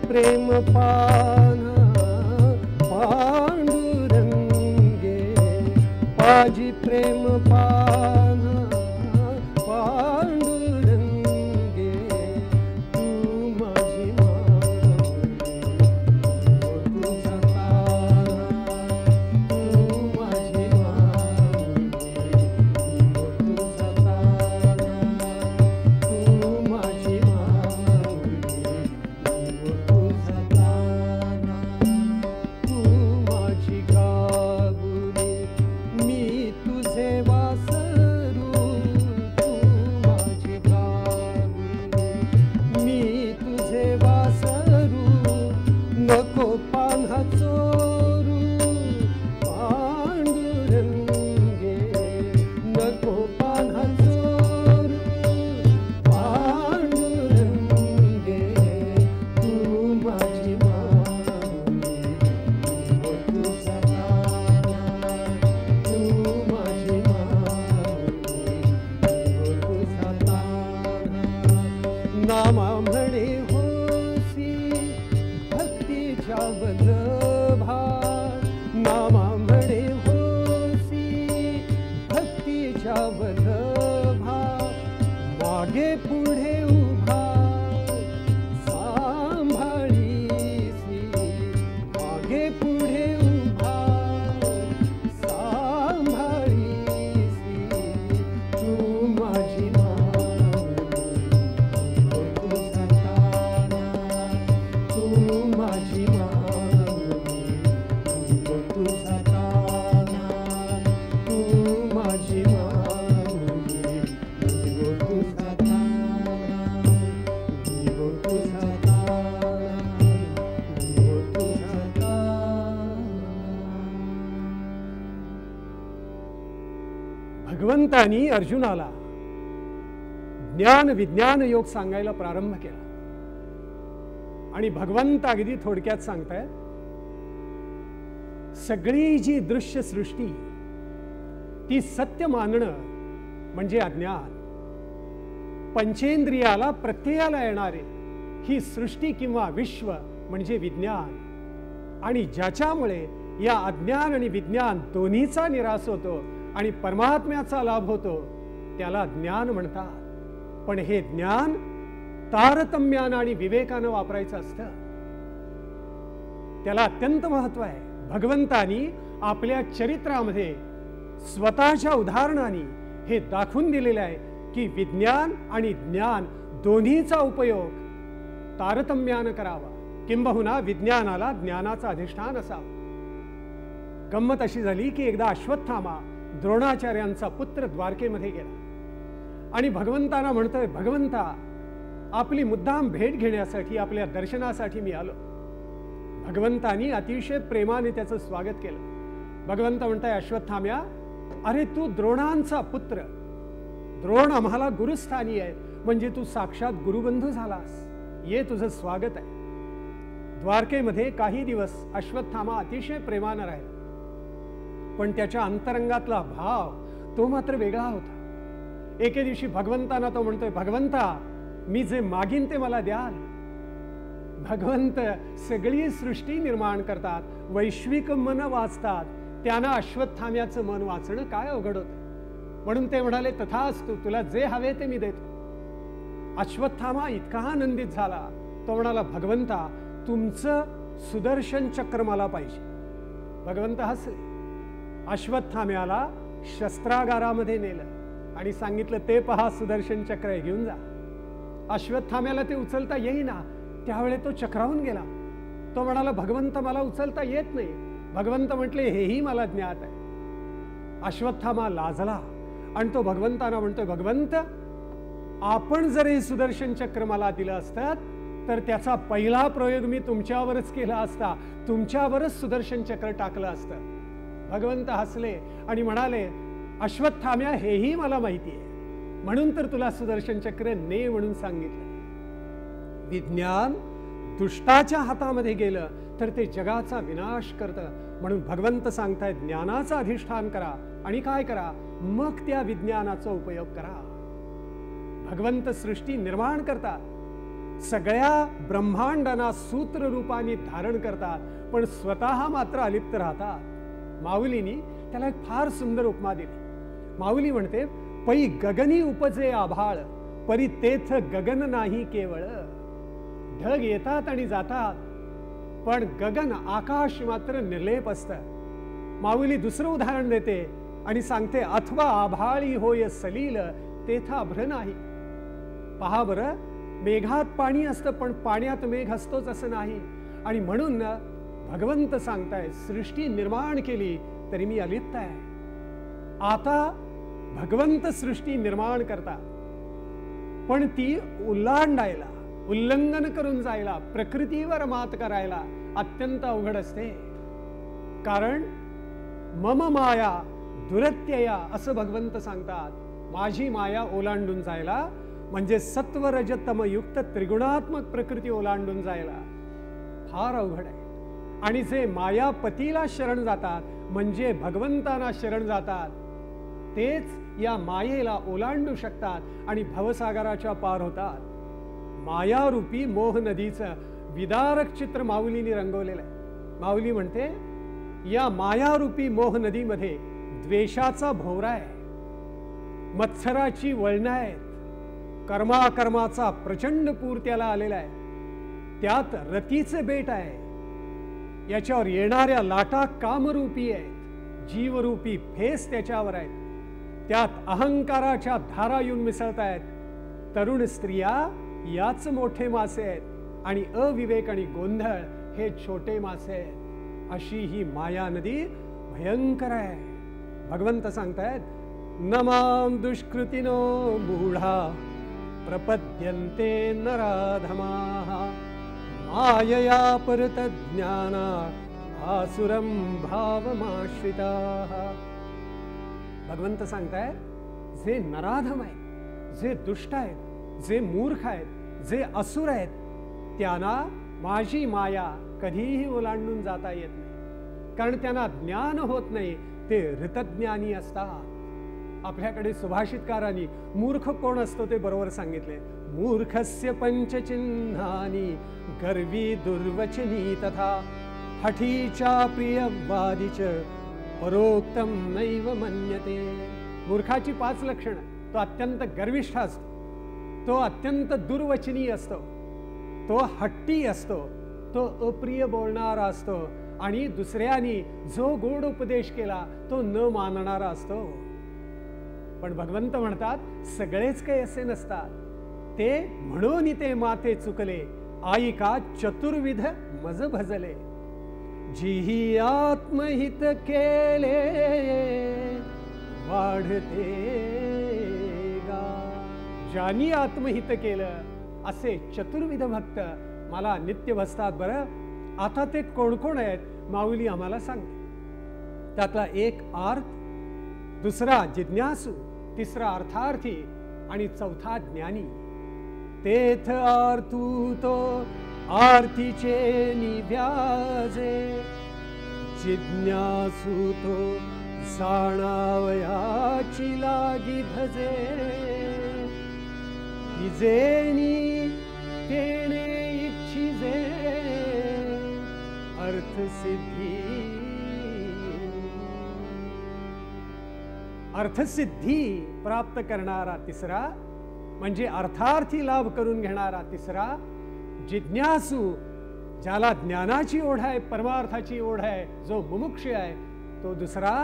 प्रेम पाना पांडुरंगे पाजी प्रेम पाना पांडुरंगे तू माझी माऊली तू सताना तू माझी माऊली तू सताना तू माझी भगवंतानी अर्जुनाला ज्ञान विज्ञान योग सांगायला प्रारंभ केला आणि भगवंत अगदी थोडक्यात सांगतायत, सगळी जी दृश्य सृष्टी ती सत्य मानणं म्हणजे अज्ञान, पंचेंद्रियाला प्रत्ययाला येणारे ही सृष्टी किंवा विश्व म्हणजे विज्ञान, आणि ज्याच्यामुळे या अज्ञान आणि विज्ञान दोन्हीचा निराश होतो आणि परमात्म्याचा लाभ होतो त्याला ज्ञान म्हणतात. पण हे ज्ञान तारतम्यानं आणि विवेकानं वापरायचं असतं, त्याला अत्यंत महत्व आहे. भगवंतानी आपल्या चरित्रामध्ये स्वतःच्या उदाहरणांनी हे दाखवून दिलेले आहे की विज्ञान आणि ज्ञान दोन्हीचा उपयोग तारतम्यानं करावा, किंबहुना विज्ञानाला ज्ञानाचा अधिष्ठान असावा. गंमत अशी झाली की एकदा अश्वत्थामा द्रोणाचार्यांचा पुत्र द्वारकेमध्ये गेला आणि भगवंतांना म्हणतोय, भगवंता आपली मुद्दाम भेट घेण्यासाठी आपल्या दर्शनासाठी मी आलो. भगवंतांनी अतिशय प्रेमाने त्याचं स्वागत केलं. भगवंत म्हणताय, अश्वत्थाम्या, अरे तू द्रोणांचा पुत्र, द्रोण आम्हाला गुरुस्थानी आहे, म्हणजे तू साक्षात गुरुबंधू झालास, ये तुझं स्वागत आहे. द्वारकेमध्ये काही दिवस अश्वत्थामा अतिशय प्रेमानं राहिला, पण त्याच्या अंतरंगातला भाव तो मात्र वेगळा होता. एके दिवशी भगवंतांना तो म्हणतोय, भगवंता मी जे मागीन ते मला द्याल. भगवंत सगळी सृष्टी निर्माण करतात, वैश्विक मन वाचतात, त्यांना अश्वत्थाम्याचं मन वाचणं काय अवघड होतं. म्हणून ते म्हणाले, तथास्तु, तुला जे हवे ते मी देतो. अश्वत्थामा इतका आनंदित झाला, तो म्हणाला, भगवंता तुमचं सुदर्शन चक्र मला पाहिजे. भगवंत हसले. अश्वत्थाम्याला शस्त्रागारामध्ये नेलं आणि सांगितलं, ते पहा सुदर्शन चक्र आहे, घेऊन जा. अश्वत्थाम्याला ते उचलता येईना. त्यावेळी तो चक्रावून गेला. तो म्हणाला, भगवंत मला उचलता येत नाही. भगवंत म्हटले, हेही मला ज्ञात आहे. अश्वत्थामा लाजला आणि तो भगवंतांना म्हणतोय, भगवंत आपण जर हे सुदर्शन चक्र मला दिलं असतं तर त्याचा पहिला प्रयोग मी तुमच्यावरच केला असता, तुमच्यावरच सुदर्शन चक्र टाकलं असतं. भगवंत हसले आणि म्हणाले, अश्वत्थाम्या हेही मला माहिती आहे, म्हणून तर तुला सुदर्शन चक्र ने म्हणून सांगितलं. विज्ञान दुष्टाच्या हातामध्ये गेलं तर ते जगाचा विनाश करतं. म्हणून भगवंत सांगतायत, ज्ञानाचं अधिष्ठान करा आणि काय करा, मग त्या विज्ञानाचा उपयोग करा. भगवंत सृष्टी निर्माण करतात, सगळ्या ब्रह्मांडांना सूत्र रूपाने धारण करतात, पण स्वतः मात्र अलिप्त राहतात. माऊलींनी त्याला एक फार सुंदर उपमा दिली. माऊली म्हणते, पै गगनी उपजे आभाळ, परी तेथ गगन नाही केवळ. ढग येतात आणि जातात, पण गगन आकाश मात्र निर्लेप असतं. माऊली दुसरं उदाहरण देते आणि सांगते, अथवा आभाळी होय सलील, तेथ अभ्र नाही. पहा बरं, मेघात पाणी असतं पण पाण्यात मेघ असतोच असं नाही. आणि म्हणून भगवंत सांगताय, सृष्टी निर्माण केली तरी मी अलिप्त आहे. आता भगवंत सृष्टी निर्माण करतात, पण ती ओलांडायला, उल्लंघन करून जायला, प्रकृतीवर मात करायला अत्यंत अवघड असते. कारण मम माया दुरत्यया असं भगवंत सांगतात. माझी माया ओलांडून जायला म्हणजे सत्व रज तम युक्त त्रिगुणात्मक प्रकृती ओलांडून जायला फार अवघड आहे. आणि जे मायापतीला शरण जातात म्हणजे भगवंतांना शरण जातात, तेच या मायेला ओलांडू शकतात आणि भवसागराच्या पार होतात. मायारूपी मोह नदीचं विदारक चित्र माऊलीने रंगवलेलं आहे. माऊली म्हणते, या मायारूपी मोह नदीमध्ये द्वेषाचा भोवरा आहे, मत्सराची वळणं आहेत, कर्माकर्माचा प्रचंड पूर त्याला आलेला आहे, त्यात रतीचे बेट आहे, याच्यावर येणाऱ्या लाटा कामरूपी आहेत, जीवरूपी फेस त्याच्यावर आहेत, त्यात अहंकाराच्या धारा येऊन मिसळत आहेत. तरुण स्त्रिया याच मोठे मासे आहेत आणि अविवेक आणि गोंधळ हे छोटे मासे आहेत. अशी ही माया नदी भयंकर आहे. भगवंत सांगतायत, नमाम दुष्कृतिनो मूढा प्रपद्यन्ते नराधमाः मायया परतज्ञाना आसुरं भावमाश्रिताः. भगवंत सांगतायत, जे नराधम आहेत, जे दुष्ट आहेत, जे मूर्ख आहेत, जे असुर आहेत, त्यांना माझी माया कधीही ओलांडून जाता येत नाही, कारण त्यांना ज्ञान होत नाही, ते ऋतज्ञानी असतात. आपल्याकडे सुभाषितकारांनी मूर्ख कोण असतो ते बरोबर सांगितले. मूर्खस्य पंचचिन्हानी गर्वी दुर्वचनी तथा हठीच्या प्रियवादीच परोक्तम नैव मन्यते. मूर्खाची 5 लक्षणं. तो अत्यंत गर्विष्ठ असतो, तो अत्यंत दुर्वचनी असतो, तो हट्टी असतो, तो अप्रिय बोलणारा असतो आणि दुसऱ्यांनी जो गोड उपदेश केला तो न मानणारा असतो. पण भगवंत म्हणतात, सगळेच काही असे नसतात. ते म्हणून ते माते चुकले, आईका चतुर्विध मज भजले. जिही आत्महित केले वाढते गा. ज्यांनी आत्महित केलं असे चतुर्विध भक्त मला नित्य भजतात. बरं, आता ते कोण कोण आहेत माऊली आम्हाला सांगते. त्यातला एक आर्त, दुसरा जिज्ञासू, तिसरा अर्थार्थी आणि चौथा ज्ञानी. तेथ आर्तू तो आरतीचे निव्याजे, जिज्ञासू तो जाणावयाची लागी भजे. तिजेनी तेणे इच्छिजे अर्थसिद्धी. अर्थसिद्धी प्राप्त करणारा तिसरा म्हणजे अर्थार्थी लाभ करून घेणारा तिसरा, जिज्ञासू ज्याला ज्ञानाची ओढ आहे, परमार्थाची ओढ आहे, जो मुमुक्ष आहे तो दुसरा,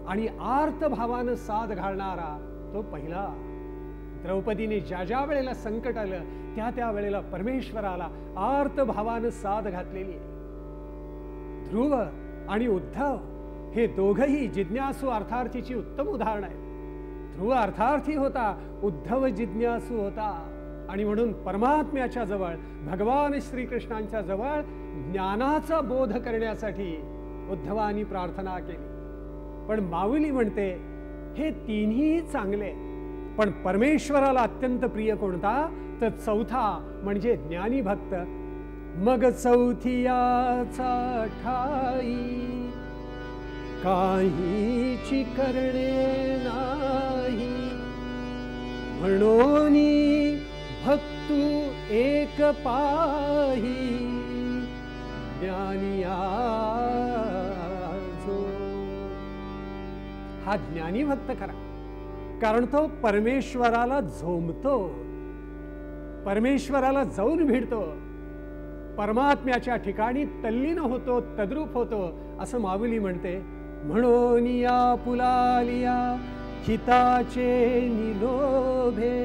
आणि आर्त भावानं साध घालणारा तो पहिला. द्रौपदीने ज्या ज्या वेळेला संकट आलं त्या त्या वेळेला परमेश्वराला आर्त भावानं साध घातलेली आहे. ध्रुव आणि उद्धव हे दोघही जिज्ञासू अर्थार्थीची उत्तम उदाहरण आहेत. ध्रुव अर्थार्थी होता, उद्धव जिज्ञासू होता, आणि म्हणून परमात्म्याच्या जवळ, भगवान श्रीकृष्णांच्या जवळ ज्ञानाचा बोध करण्यासाठी उद्धवानी प्रार्थना केली. पण माऊली म्हणते हे तिन्ही चांगले, पण परमेश्वराला अत्यंत प्रिय कोणता, तर चौथा म्हणजे ज्ञानी भक्त. मग चौथियाचा ठाई काहीची करणे नाही, म्हणून भक्तू एक पाही ज्ञानिया जो. हा ज्ञानी भक्त खरा, कारण तो परमेश्वराला झोंबतो, परमेश्वराला जाऊन भिडतो, परमात्म्याच्या ठिकाणी तल्लीन होतो, तद्रूप होतो, असं माऊली म्हणते. म्हणून या पुलालिया हिताचे निलोभे,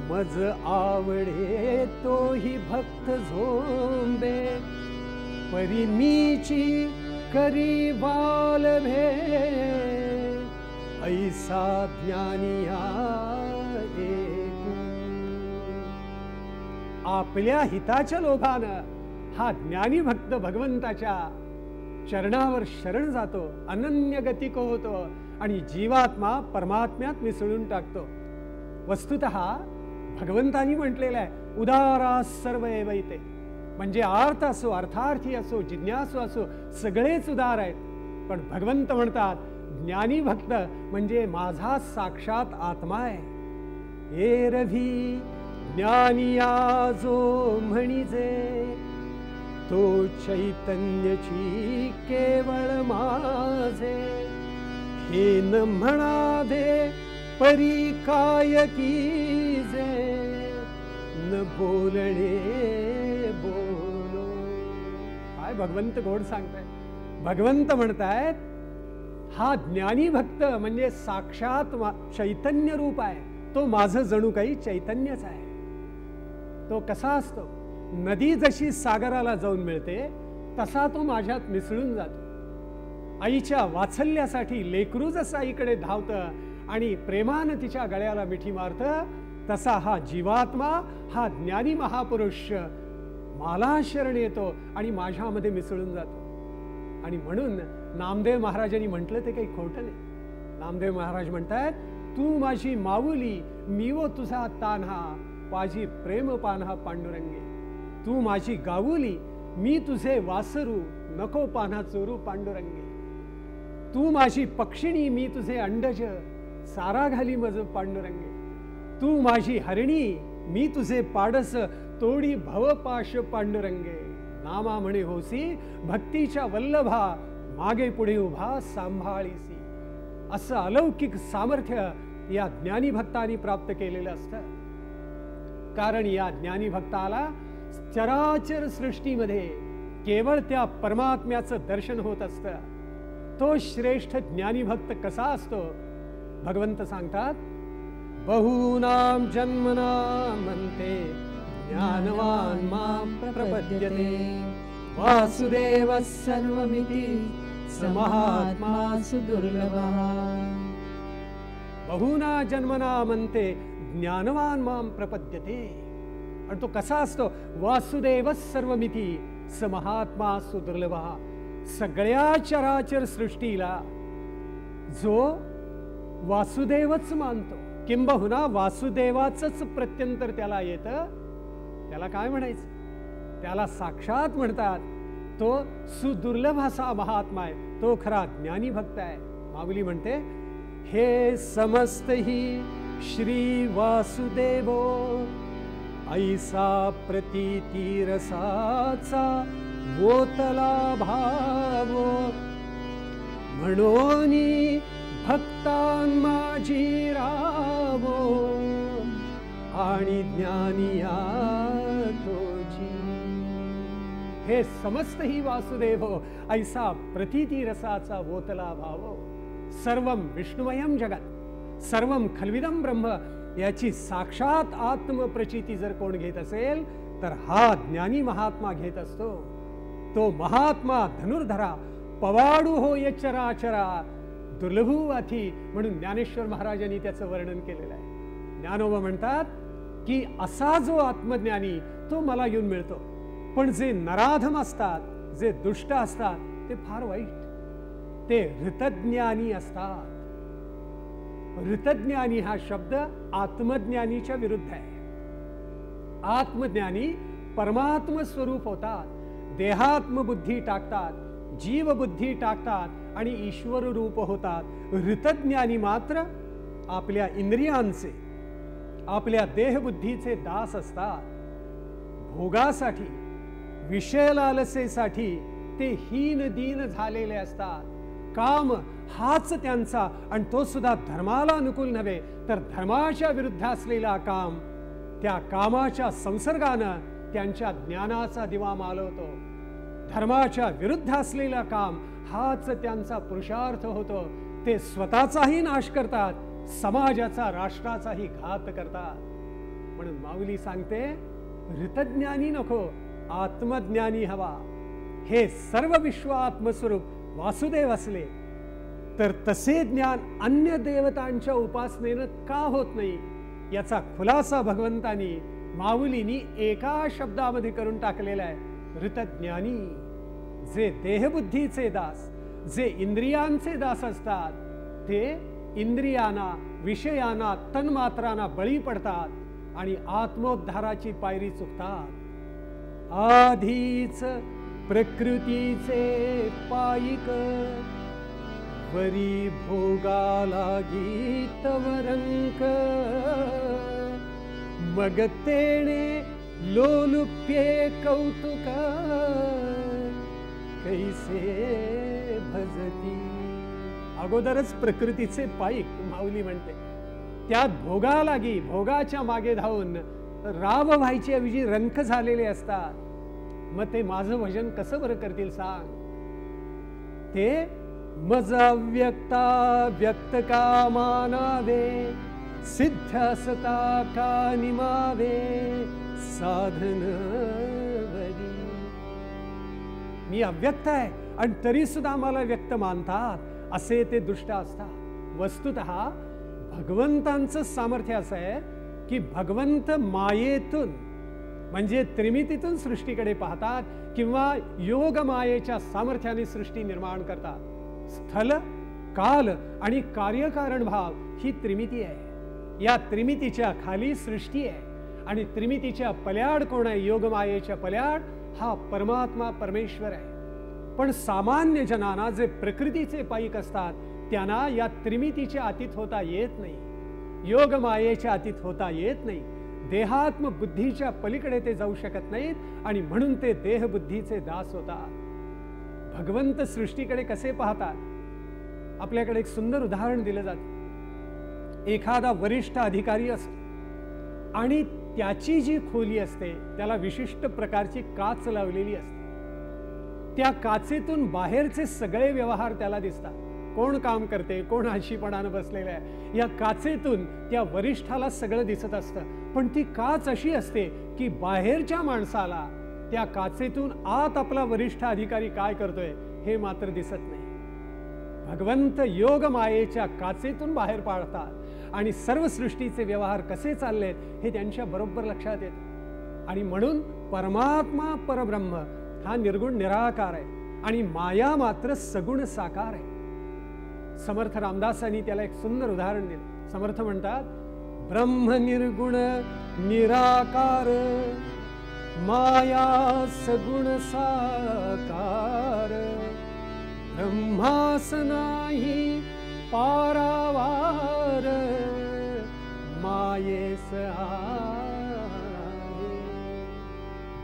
मज आवडे तोही भक्त झोंबे, परिमीची करी वालभे, ऐसा ज्ञानिया एकू. आपल्या हिताच्या लोभानं हा ज्ञानी भक्त भगवंताच्या चरणावर शरण जातो, अनन्य गतिक होतो, आणि जीवात्मा परमात्म्यात मिसळून टाकतो. वस्तुतः भगवंतानी म्हटलेलं आहे, उदारा सर्व एवैते, म्हणजे आर्थ असो, अर्थार्थी असो, जिज्ञासू असो, सगळेच उदार आहेत. पण भगवंत म्हणतात ज्ञानी भक्त म्हणजे माझा साक्षात आत्मा आहे. एरवी ज्ञानिया जो म्हणिजे, तो चैतन्यची केवळ माझे, हे न म्हणावे परी काय कीजे, न बोलणे बोलो. काय भगवंत गोड सांगताय. भगवंत म्हणतायत हा ज्ञानी भक्त म्हणजे साक्षात चैतन्य रूप आहे, तो माझं जणू काही चैतन्यच आहे. तो कसा असतो, नदी जशी सागराला जाऊन मिळते तसा तो माझ्यात मिसळून जातो. आईच्या वात्सल्यासाठी लेकरू जसं आईकडे धावतं आणि प्रेमानं तिच्या गळ्याला मिठी मारतं, तसा हा जीवात्मा, हा ज्ञानी महापुरुष मला शरण येतो आणि माझ्यामध्ये मिसळून जातो. आणि म्हणून नामदेव महाराजांनी म्हटलं ते काही खोटं नाही. नामदेव महाराज म्हणतात, तू माझी माऊली, मी वो तुझा तान्हा, पाजी प्रेम पान्हा पांडुरंगे. तू माझी गाऊली, मी तुझे वासरू, नको पान्हा चोरू पांडुरंगे. तू माझी पक्षिणी, मी तुझे अंडज, सारा घाली मज पांडुरंगे. तू माझी हरिणी, मी तुझे पाडस, तोडी भवपाश पांडुरंगे. नामा म्हणे होसी, भक्तीच्या वल्लभा, मागे पुढे उभा सांभाळीसी. असं अलौकिक सामर्थ्य या ज्ञानी भक्तांनी प्राप्त केलेलं असतं. कारण या ज्ञानी भक्ताला चराचर सृष्टीमध्ये केवळ त्या परमात्म्याचं दर्शन होत असतं. तो श्रेष्ठ ज्ञानी भक्त कसा असतो, भगवंत सांगतात, बहूनाम जन्मनाम म्हणते ज्ञानवान मां प्रपद्यते, वासुदेव सर्वमिति समहात्मा सुदुर्लभः. बहुना जन्मना म्हणते ज्ञानवान मां प्रपद्यते, आणि तो कसा असतो, वासुदेव सर्वमिति समहात्मा सुदुर्लभः. सगळ्या चराचर सृष्टीला जो वासुदेवच मानतो, किंबहुना वासुदेवाचंच प्रत्यंतर त्याला येतं, त्याला काय म्हणायचं, त्याला साक्षात म्हणतात. तो सुदुर्लभ असा महात्मा आहे, तो खरा ज्ञानी भक्त आहे. माऊली म्हणते, हे समस्त ही श्री वासुदेवो, ऐसा प्रतीती रसाचा वोतला भावो, म्हणून भक्तान माझी रावो, आणि ज्ञानिया तोची। हे समस्त ही वासुदेव ऐसा प्रतीती रसाचा ओतला भाव। सर्वं विष्णुमयं जगत सर्वं खल्विदं ब्रह्म याची साक्षात आत्मप्रचिती जर कोण घेत असेल तर हा ज्ञानी महात्मा घेत असतो। तो महात्मा धनुर्धरा पवाडू होय चराचरा दुर्लभू अथी म्हणून ज्ञानेश्वर महाराजांनी त्याचं वर्णन केलेलं आहे। ज्ञानोबा म्हणतात की असा जो आत्मज्ञानी तो मला येऊन मिळतो, पण जे नराधम असतात जे दुष्ट असतात ते फार वाईट, ते ऋतज्ञानी असतात। ऋतज्ञानी हा शब्द आत्मज्ञानीच्या विरुद्ध आहे। आत्मज्ञानी परमात्म स्वरूप होतात, देहात्मबुद्धी टाकतात, जीवबुद्धी टाकतात आणि ईश्वर रूप होतात। ऋतज्ञानी मात्र आपल्या इंद्रियांचे आपल्या देहबुद्धीचे दास असतात। भोगासाठी विषय लालसेसाठी ते हीन दीन झालेले असतात। काम हाच त्यांचा आणि तो सुद्धा धर्माला अनुकूल नव्हे तर धर्माच्या विरुद्ध असलेला काम, त्या कामाच्या संसर्गानं त्यांच्या ज्ञानाचा दिवा मालवतो। धर्माच्या विरुद्ध असलेला काम हाच त्यांचा पुरुषार्थ होतो। ते स्वतःचाही नाश करतात, समाजाचा राष्ट्राचाही घात करतात। म्हणून माऊली सांगते ऋतज्ञानी नको, आत्मज्ञानी हवा। हे सर्व विश्व आत्मस्वरूप वासुदेव असले तर तसे ज्ञान अन्य देवतांच्या उपासनेनं का होत नाही याचा खुलासा भगवंतांनी माऊलींनी एका शब्दामध्ये करून टाकलेला आहे। ऋतज्ञानी जे देहबुद्धीचे दास, जे इंद्रियांचे दास असतात, ते इंद्रियांना विषयांना तन्मात्रांना बळी पडतात आणि आत्मोद्धाराची पायरी चुकतात। आधीच प्रकृतीचे पायिक वरी भोगाला गीतवरंक मग तेणे लोलुप्ये कौतुक कैसे भजती। अगोदरच प्रकृतीचे पायिक माऊली म्हणते, त्यात भोगालागी भोगाच्या मागे धावून राव व्हायची ऐवजी रंक झालेले असतात। मग ते माझं भजन कसं बरं करतील सांग। ते मज व्यक्ता व्यक्त का मानावे सिद्ध असता का निमावे साधन वरी। मी अव्यक्त आहे आणि तरी सुद्धा मला व्यक्त मानतात असे ते दुष्ट असतात। वस्तुतः भगवंतांचं सामर्थ्य असं आहे की भगवंत मायेतून म्हणजे त्रिमितीतून सृष्टीकडे पाहतात किंवा योग मायेच्या सामर्थ्याने सृष्टी निर्माण करतात। स्थल काल आणि कार्यकारण भाव ही त्रिमिती आहे। या त्रिमितीच्या खाली सृष्टी आहे आणि त्रिमितीच्या पल्याड कोण आहे? योगमायेच्या पल्याड हा परमात्मा परमेश्वर आहे। पण सामान्य जनांना जे प्रकृतीचे पायिक असतात त्यांना या त्रिमितीच्या अतीत होता येत नाही, योगमायेच्या अतीत होता येत नाही, देहात्म बुद्धीच्या पलीकडे ते जाऊ शकत नाहीत आणि म्हणून ते देहबुद्धीचे दास होतात। भगवंत सृष्टीकडे कसे पाहतात? आपल्याकडे एक सुंदर उदाहरण दिलं जातं। एखादा वरिष्ठ अधिकारी असतो आणि त्याची जी खोली असते त्याला विशिष्ट प्रकारची काच लावलेली असते। त्या काचेतून बाहेरचे सगळे व्यवहार त्याला दिसतात। कोण काम करते, कोण आळशीपणाने बसलेलं आहे, या काचेतून त्या वरिष्ठाला सगळं दिसत असतं। पण ती काच अशी असते की बाहेरच्या माणसाला त्या काचेतून आत आपला वरिष्ठ अधिकारी काय करतोय हे मात्र दिसत नाही। भगवंत योग मायेच्या काचेतून बाहेर पाडतात आणि सर्व सृष्टीचे व्यवहार कसे चाललेत हे त्यांच्या बरोबर लक्षात येते। आणि म्हणून परमात्मा परब्रह्म हा निर्गुण निराकार आहे आणि माया मात्र सगुण साकार आहे। समर्थ रामदासांनी त्याला एक सुंदर उदाहरण दिलं। समर्थ म्हणतात, ब्रह्म निर्गुण निराकार माया सगुण साकार ब्रह्मास नाही पारावार मायेस आहे।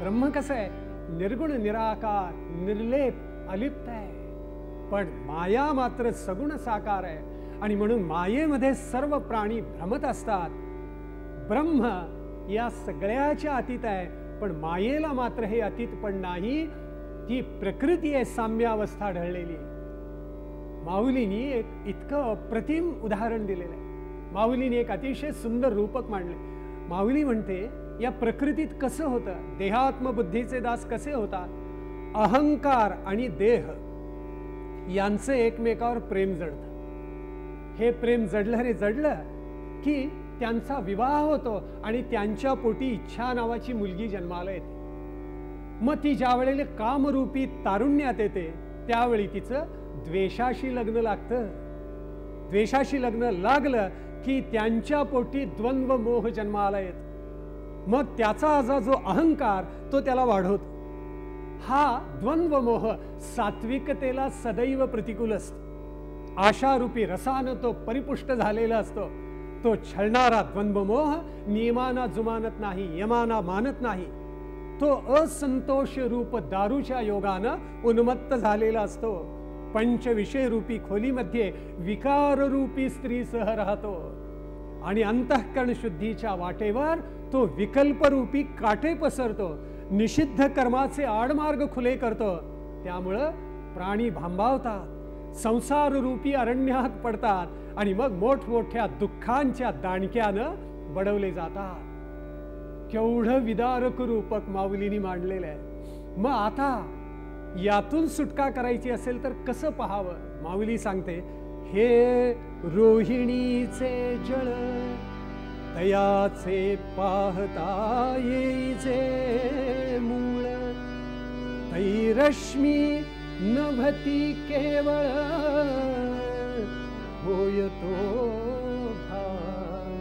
ब्रह्म कसं आहे? निर्गुण निराकार निर्लेप अलिप्त आहे, पण माया मात्र सगुण साकार आहे आणि म्हणून मायेमध्ये सर्व प्राणी भ्रमत असतात। ब्रह्म या सगळ्याच्या अतीत आहे, पण मायेला मात्र हे अतीत पण नाही, ती प्रकृती आहे, साम्यावस्था ढळलेली. माऊलींनी एक इतकं अप्रतिम उदाहरण दिलेलं आहे. माऊलींनी एक अतिशय सुंदर रूपक मांडले. माऊली म्हणते, या प्रकृतीत कसं होतं, देहात्मबुद्धीचे दास कसे होतात, अहंकार आणि देह यांचं एकमेकावर प्रेम जडतं. हे प्रेम जडलं रे जडलं की त्यांचा विवाह होतो आणि त्यांच्या पोटी इच्छा नावाची मुलगी जन्माला येते. मग ती ज्या वेळेला कामरूपी तारुण्यात येते त्यावेळी तिचं द्वेषाशी लग्न लागतं. द्वेषाशी लग्न लागलं की त्यांच्या पोटी द्वंद्व मोह जन्माला येतो. मग त्याचा जो अहंकार तो त्याला वाढवतो. हा द्वंद्व मोह सात्विकतेला सदैव प्रतिकूल असतो. आशारूपी रसानं तो परिपुष्ट झालेला असतो. तो छळणारा द्वंद्वमोह नियमाना जुमानत नाही, यमाना मानत नाही. तो असंतोष रूप दारूच्या योगानं उन्मत्त झालेला असतो. पंचविषय रूपी खोलीमध्ये विकार रूपी स्त्रीसह राहतो आणि अंतःकरण शुद्धीच्या वाटेवर तो विकल्परूपी काटे पसरतो. निषिद्ध कर्माचे आडमार्ग खुले करतो. त्यामुळं प्राणी भांबावतात, संसार रूपी अरण्यात पडतात आणि मग मोठमोठ्या दुःखांच्या दाणक्यानं बडवले जातात. केवढं विदारक रूपक माऊलींनी मांडलेलं आहे. मग आता यातून सुटका करायची असेल तर कसं पाहावं. माऊली सांगते, हे रोहिणीचे जळ तयाचे पाहता येईचे मूळ, तै रश्मी नभती केवळ होय तो भान.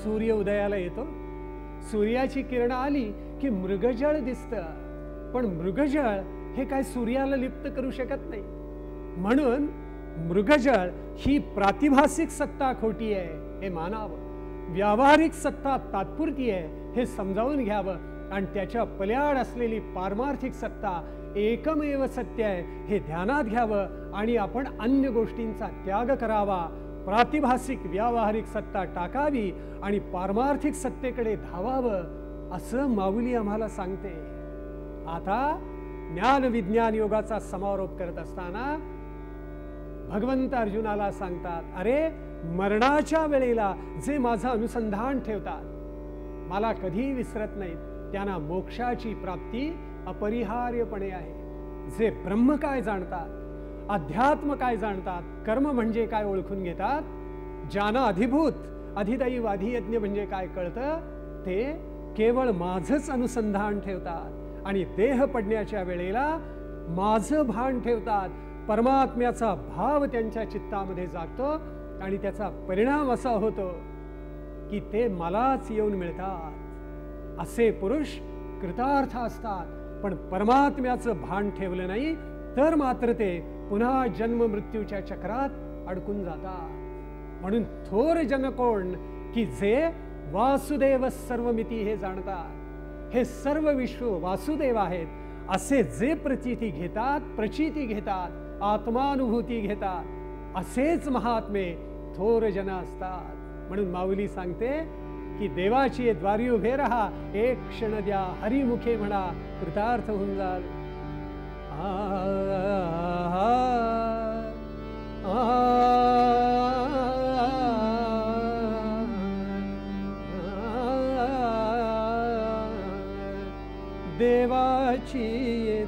सूर्य उदयाला येतो, सूर्याची किरण आली की मृगजळ दिसतं. पण मृगजळ हे काय सूर्याला लिप्त करू शकत नाही. म्हणून मृगजळ ही प्रातिभासिक सत्ता खोटी आहे हे मानावं. व्यावहारिक सत्ता तात्पुरती आहे हे समजावून घ्यावं आणि त्याच्या पल्याड असलेली पारमार्थिक सत्ता एकमेव सत्य आहे हे ध्यानात घ्यावं आणि आपण अन्य गोष्टींचा त्याग करावा. प्रातिभासिक व्यावहारिक सत्ता टाकावी आणि पारमार्थिक सत्तेकडे धावावं असं माऊली आम्हाला सांगते. आता ज्ञान विज्ञान योगाचा समारोप करत असताना भगवंत अर्जुनाला सांगतात, अरे मरणाच्या वेळेला जे माझं अनुसंधान ठेवतात, मला कधी विसरत नाहीत, त्यांना मोक्षाची प्राप्ती अपरिहार्यपणे आहे. जे ब्रह्म काय जाणतात, अध्यात्म काय जाणतात, कर्म म्हणजे काय ओळखून घेतात, ज्यांना अधिभूत अधिदैव अधियज्ञ म्हणजे काय कळतं, ते केवळ माझंच अनुसंधान ठेवतात आणि देह पडण्याच्या वेळेला माझं भान ठेवतात. परमात्म्याचा भाव त्यांच्या चित्तामध्ये जागतो आणि त्याचा परिणाम असा होतो की ते मलाच येऊन मिळतात. असे पुरुष कृतार्थ असतात. पण परमात्म्याचं भान ठेवलं नाही तर मात्र ते पुन्हा जन्म मृत्यूच्या चक्रात अडकून जातात. म्हणून थोर जन कोण की जे वासुदेव सर्वमिती हे जाणतात, हे सर्व विश्व वासुदेव आहेत असे जे प्रचिती घेतात, आत्मानुभूती घेतात, असेच महात्मे थोर जन असतात. म्हणून माऊली सांगते की देवाची द्वारी उभे राहा, एक क्षण द्या हरिमुखे म्हणा, कृतार्थ होऊन जाल. देवाची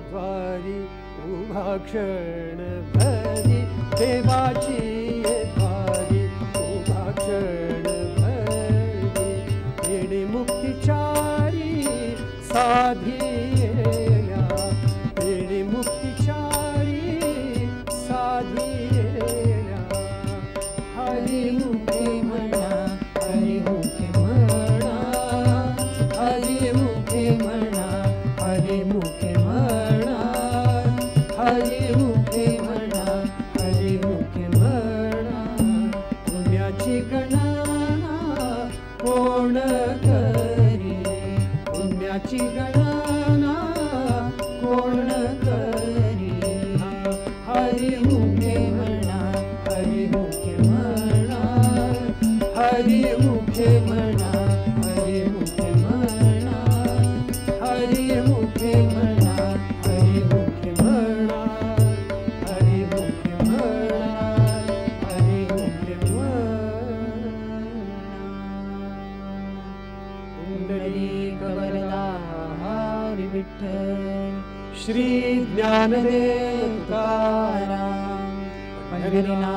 द्वारी उभा क्षण भरी, देवाची द्वारी उभा क्षण भरी, येणे मुक्तिचारी साधिला, येणे मुक्तिचारी साधिला. हरिमुखे म्हणा, हरिमुखे म्हणा, हरिमुखे म्हणा, हरिमुखे म्हणा, हरिमुखे म्हणा, हरिमुखे म्हणा. पुण्याची गणना कोण करी, पुण्याची गणना कोण करी. हरिमुखे म्हणा, हरिमुखे म्हणा, हरिमुखे म्हणा, श्री ज्ञानदेव तुकाराम पंढरीनाथ